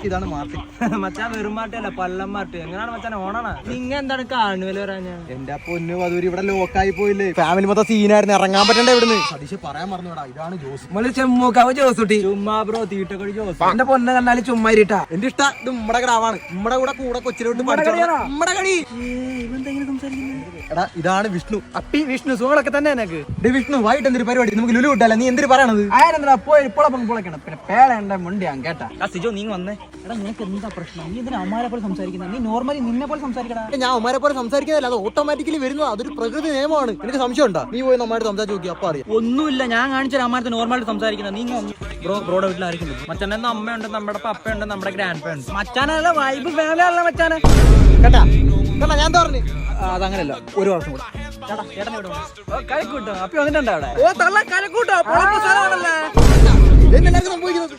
ഇതാണ് മാർട്ടി. മച്ചാൻ വെറും മാട്ടല്ല പല്ലം മാട്ട്. എങ്ങനെയാണ് മച്ചാൻ ഓണാണ്? നിങ്ങ എന്താണ് കാണുവല്ലോ പറയാ? എന്റെ പൊന്നു വധൂരി ഇവിടെ ലോക്കായി പോയില്ലേ. ഫാമിലി മൊത്തം സീനായിരുന്നു, ഇറങ്ങാൻ പറ്റണ്ട ഇവിടുന്ന്. സതീഷ് പറയാൻ മറന്നുടാ, ഇതാണ് ജോസ്. ചെമ്മൂക്കാവ് ജോസുട്ടി. ചുമ്മാ ബ്രോ തീട്ടക്കൊടി ജോസ്. എന്റെ പൊന്നെ കണ്ടാല് ചുമ്മാ ഇരുട്ടാ. എന്റെ ഇഷ്ടം ഇത് നമ്മുടെ ഗ്രാമാണ്. നമ്മുടെ കൂടെ കൊച്ചിലോട്ട് നമ്മുടെ കളി. എടാ ഇതാണ് വിഷ്ണു. അപ്പി വിഷ്ണു സുഖങ്ങളൊക്കെ തന്നെ എനക്ക്. വിഷ്ണു വായിട്ട് എന്തൊരു പരിപാടി, നമുക്ക് ലുലു കിട്ടാല. നീ എന്തൊരു പറയണത്? ആരെന്താ പോയി ഇപ്പോഴപ്പം പൊളക്കണം. പിന്നെ പേടേണ്ട മുണ്ടിയാ കേട്ടാ. സിജോ നീ വന്നേ. എടാ നിനക്ക് എന്താ പ്രശ്നം? നീ ഇതിന് അമ്മാരെ പോലെ സംസാരിക്കുന്നത്? നീ നോർമലി നിന്നെ പോലെ സംസാരിക്കടാ. ഞാൻ അമ്മാരെ പോലെ സംസാരിക്കുന്നതല്ല, അത് ഓട്ടോമാറ്റിക്കലി വരുന്നത്. അതൊരു പ്രകൃതി നിയമമാണ്. എനിക്ക് സംശയം ഉണ്ടോ? നീ പോയി നമ്മായിട്ട് സംസാരിച്ച് നോക്കി, അപ്പൊ അറിയാം. ഒന്നുമില്ല, ഞാൻ കാണിച്ച അമ്മാരത്തെ നോർമലായിട്ട് സംസാരിക്കുന്നത്. നീ ബ്രോയുടെ വീട്ടിൽ ആയിരിക്കും മച്ചാനെന്ന് അമ്മയുണ്ട്, നമ്മുടെ പപ്പയുണ്ട്, നമ്മുടെ ഗ്രാൻഡ് പേരുണ്ട്. മച്ചാനല്ല വൈബ് ഫാമിലി അല്ല മച്ചാനെ. കേട്ടാ കേട്ടാ ഞാൻ പറഞ്ഞു. അതങ്ങനല്ല, ഒരു വർഷം കൂടെ കളിക്കൂട്ടോ. അപ്പൊ വന്നിട്ടുണ്ടോ അവിടെ? ഓ തള്ള കളിക്കൂട്ടോ. സംഭവിക്കുന്നത്